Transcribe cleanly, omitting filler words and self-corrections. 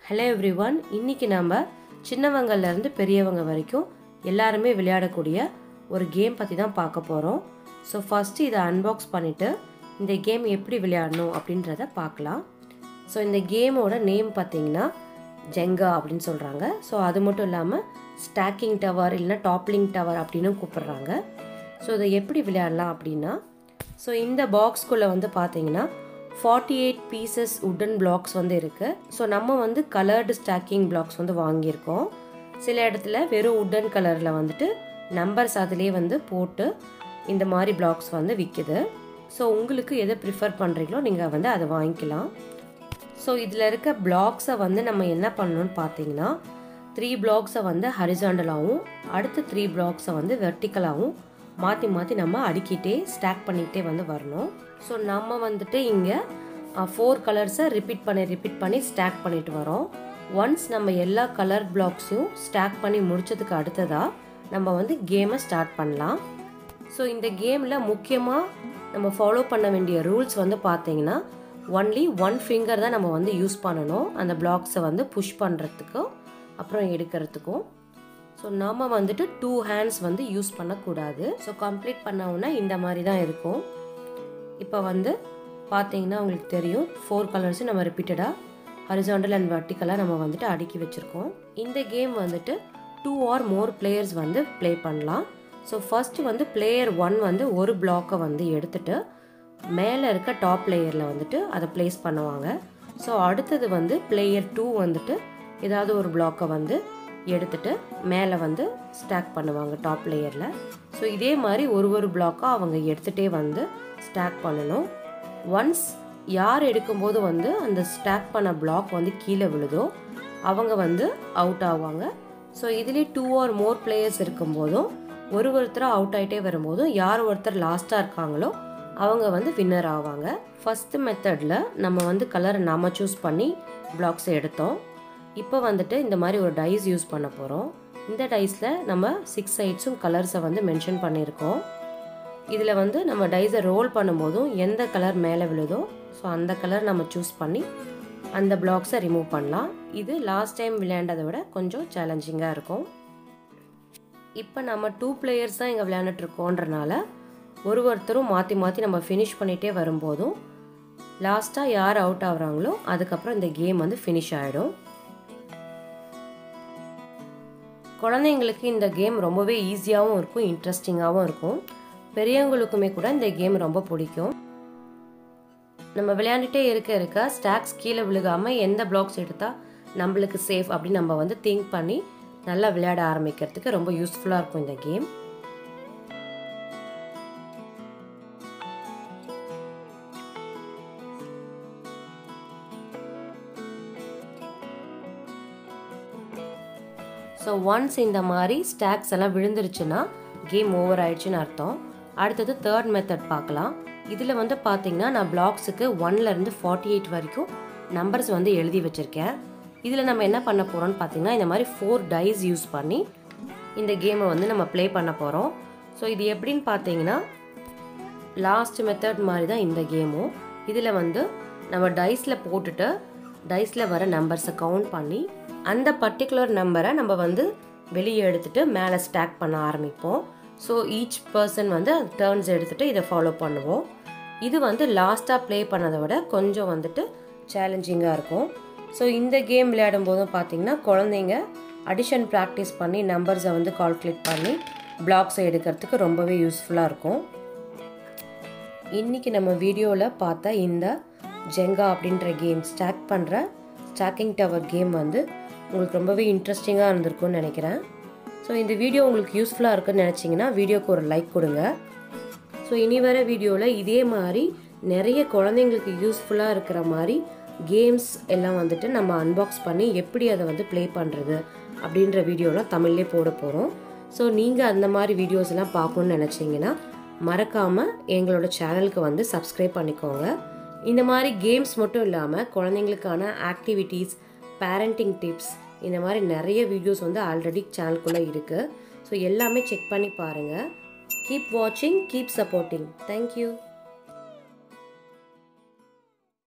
Hello everyone, இன்னைக்கு நாம சின்னவங்கல இருந்து பெரியவங்க வரைக்கும் எல்லாரும் விளையாடக்கூடிய ஒரு கேம் பத்தி தான் பார்க்க போறோம். சோ ஃபர்ஸ்ட் இத அன்பாக்ஸ் பண்ணிட்டு இந்த கேம் எப்படி விளையாடணும் அப்படின்றத பார்க்கலாம். சோ இந்த கேமோட நேம் பாத்தீங்கன்னா Jenga அப்படினு சொல்றாங்க. சோ அது மட்டும் இல்லாம ஸ்டாக்கிங் டவர் இல்லனா டாப்லிங் டவர் அப்படினு கூப்பிடுறாங்க. சோ இத எப்படி விளையாடலாம் அப்படினா சோ இந்த பாக்ஸ் குள்ள வந்து பாத்தீங்கன்னா 48 pieces wooden blocks வந்து இருக்கு. சோ நம்ம வந்து colored stacking blocks வந்து வாங்கி இருக்கோம். சில இடத்துல வெறும் wooden கலர்ல வந்துட்டு நம்பர்ஸ் அதிலேயே வந்து போட்டு இந்த மாதிரி blocks வந்து விக்குது. சோ உங்களுக்கு எதை prefer பண்றீங்களோ நீங்க வந்து அதை வாங்கிக்கலாம். சோ இதுல இருக்க blocks-ஐ வந்து நம்ம என்ன பண்ணனும்னு பாத்தீங்கன்னா 3 blocks-ஐ வந்து horizontal-ஆவும் அடுத்து 3 blocks-ஐ வந்து vertical-ஆவும் மாத்தி மாத்தி நம்ம அடுக்கிட்டே ஸ்டாக் பண்ணிட்டே வந்து வரணும். சோ நாம வந்துட்டு இங்க 4 கலர்ஸை ரிப்பீட் பண்ணி ஸ்டாக் பண்ணிட்டு வரோம். ஒன்ஸ் நம்ம எல்லா கலர் பிளாக்ஸையும் ஸ்டாக் பண்ணி முடிச்சதுக்கு அடுத்ததா நம்ம வந்து கேமை ஸ்டார்ட் பண்ணலாம். சோ இந்த கேம்ல முக்கியமா நம்ம ஃபாலோ பண்ண வேண்டிய ரூல்ஸ் வந்து பாத்தீங்கன்னா only one finger தான் நம்ம வந்து யூஸ் பண்ணனும் அந்த பிளாக்ஸை வந்து புஷ் பண்றதுக்கு அப்புறம் எடுக்கிறதுக்கும். சோ நாம வந்துட்டு 2 hands வந்து யூஸ் பண்ண கூடாது. சோ கம்ப்ளீட் பண்ணவுனா இந்த மாதிரி தான் இருக்கும். இப்போ வந்து பாத்தீங்கன்னா உங்களுக்கு தெரியும் 4 கலர்ஸ் நம்ம ரிப்பீட்டடா ஹாரிசான்டல் அண்ட் வெர்டிகலா நம்ம வந்துட்டு அடுக்கி வச்சிருக்கோம். இந்த கேம் வந்துட்டு 2 or more players வந்து ப்ளே பண்ணலாம். சோ ஃபர்ஸ்ட் வந்து பிளேயர் 1 வந்து ஒரு பிளாக்கை வந்து எடுத்துட்டு மேலே இருக்க டாப் லேயர்ல வந்துட்டு அதை பிளேஸ் பண்ணுவாங்க. சோ அடுத்தது வந்து பிளேயர் 2 வந்துட்டு ஏதாவது ஒரு பிளாக்கை வந்து எடுத்துட்டு மேலே வந்து ஸ்டாக் பண்ணுவாங்க டாப் லேயர்ல. சோ இதே மாதிரி ஒரு பிளாக்கா அவங்க எடுத்துட்டே வந்து ஸ்டாக் பண்ணனும். ஒன்ஸ் யார் எடுக்கும்போது வந்து அந்த ஸ்டாக் பண்ண பிளாக் வந்து கீழே விழுதோ அவங்க வந்து அவுட் ஆவாங்க. சோ இதுலயே 2 or more players இருக்கும்போதும் ஒருத்தரா அவுட் ஆயிட்டே வரும்போது யார் ஒருத்தர் லாஸ்டா இருக்காங்களோ அவங்க வந்து வின்னர் ஆவாங்க. ஃபர்ஸ்ட் மெத்தட்ல நம்ம வந்து கலரை நாம சூஸ் பண்ணி பிளாக்ஸ் எடுத்தோம். இப்போ வந்துட்டு இந்த மாதிரி ஒரு டைஸ் யூஸ் பண்ண போறோம். இந்த டைஸ்ல நம்ம 6 சைட்ஸும் கலர்ஸை வந்து மென்ஷன் பண்ணியிருக்கோம். இதில் வந்து நம்ம டைஸை ரோல் பண்ணும்போதும் எந்த கலர் மேலே விழுதோ ஸோ அந்த கலர் நம்ம சூஸ் பண்ணி அந்த பிளாக்ஸை ரிமூவ் பண்ணலாம். இது லாஸ்ட் டைம் விளையாண்டதை விட கொஞ்சம் சேலஞ்சிங்காக இருக்கும். இப்போ நம்ம 2 players தான் இங்கே விளையாண்டுட்டு இருக்கோன்றனால ஒருத்தரும் மாற்றி மாற்றி நம்ம ஃபினிஷ் பண்ணிகிட்டே வரும்போதும் லாஸ்ட்டாக யார் அவுட் ஆகுறாங்களோ அதுக்கப்புறம் இந்த கேம் வந்து ஃபினிஷ் ஆகிடும். குழந்தைங்களுக்கு இந்த கேம் ரொம்பவே ஈஸியாகவும் இருக்கும், இன்ட்ரெஸ்டிங்காகவும் இருக்கும். பெரியவங்களுக்குமே கூட இந்த கேம் ரொம்ப பிடிக்கும். நம்ம விளையாண்டுட்டே இருக்க ஸ்டாக்ஸ் கீழே விழுகாமல் எந்த பிளாக்ஸ் எடுத்தால் நம்மளுக்கு சேஃப் அப்படின்னு நம்ம வந்து திங்க் பண்ணி நல்லா விளையாட ஆரம்பிக்கிறதுக்கு ரொம்ப யூஸ்ஃபுல்லாக இருக்கும் இந்த கேம். ஸோ ஒன்ஸ் இந்த மாதிரி ஸ்டாக்ஸ் எல்லாம் விழுந்துருச்சுன்னா கேம் ஓவர் ஆயிடுச்சுன்னு அர்த்தம். அடுத்தது தேர்ட் மெத்தட் பார்க்கலாம். இதில் வந்து பார்த்தீங்கன்னா நான் பிளாக்ஸுக்கு 1லேருந்து 48 வரைக்கும் நம்பர்ஸ் வந்து எழுதி வச்சுருக்கேன். இதில் நம்ம என்ன பண்ண போகிறோம்னு பார்த்தீங்கன்னா இந்த மாதிரி 4 டைஸ் யூஸ் பண்ணி இந்த கேமை வந்து நம்ம ப்ளே பண்ண போகிறோம். ஸோ இது எப்படின்னு பார்த்தீங்கன்னா லாஸ்ட் மெத்தட் மாதிரி தான் இந்த கேமும். இதில் வந்து நம்ம டைஸில் போட்டுட்டு டைஸில் வர நம்பர்ஸை கவுண்ட் பண்ணி அந்த பர்டிகுலர் நம்பரை நம்ம வந்து வெளியே எடுத்துட்டு மேலே ஸ்டாக் பண்ண ஆரம்பிப்போம். ஸோ ஈச் பர்சன் வந்து டர்ன்ஸ் எடுத்துட்டு இதை ஃபாலோ பண்ணுவோம். இது வந்து லாஸ்ட்டாக ப்ளே பண்ணதை விட கொஞ்சம் வந்துட்டு சேலஞ்சிங்காக இருக்கும். ஸோ இந்த கேம் விளையாடும் போதும் பார்த்தீங்கன்னா குழந்தைங்க அடிஷன் ப்ராக்டிஸ் பண்ணி நம்பர்ஸை வந்து கால்குலேட் பண்ணி பிளாக்ஸை எடுக்கிறதுக்கு ரொம்பவே யூஸ்ஃபுல்லாக இருக்கும். இன்றைக்கி நம்ம வீடியோவில் பார்த்த இந்த ஜெங்கா அப்படின்ற கேம் ஸ்டாக்கிங் டவர் கேம் வந்து உங்களுக்கு ரொம்பவே இன்ட்ரெஸ்டிங்காக இருந்திருக்கும்னு நினைக்கிறேன். ஸோ இந்த வீடியோ உங்களுக்கு யூஸ்ஃபுல்லாக இருக்குன்னு நினச்சிங்கன்னா வீடியோக்கு ஒரு லைக் கொடுங்க. ஸோ இனி வர வீடியோவில் இதே மாதிரி நிறைய குழந்தைங்களுக்கு யூஸ்ஃபுல்லாக இருக்கிற மாதிரி கேம்ஸ் எல்லாம் வந்துட்டு நம்ம அன்பாக்ஸ் பண்ணி எப்படி அதை வந்து ப்ளே பண்ணுறது அப்படின்ற வீடியோலாம் தமிழ்லேயே போட போகிறோம். ஸோ நீங்கள் அந்த மாதிரி வீடியோஸ் எல்லாம் பார்க்கணுன்னு நினச்சிங்கன்னா மறக்காமல் எங்களோட சேனலுக்கு வந்து சப்ஸ்கிரைப் பண்ணிக்கோங்க. இந்த மாதிரி கேம்ஸ் மட்டும் இல்லாமல் குழந்தைங்களுக்கான ஆக்டிவிட்டீஸ், பேரண்டிங் டிப்ஸ் இந்த மாதிரி நிறைய வீடியோஸ் வந்து ஆல்ரெடி சேனலுக்குள்ளே இருக்குது. ஸோ எல்லாமே செக் பண்ணி பாருங்கள். கீப் வாட்சிங், கீப் சப்போர்ட்டிங். தேங்க்யூ.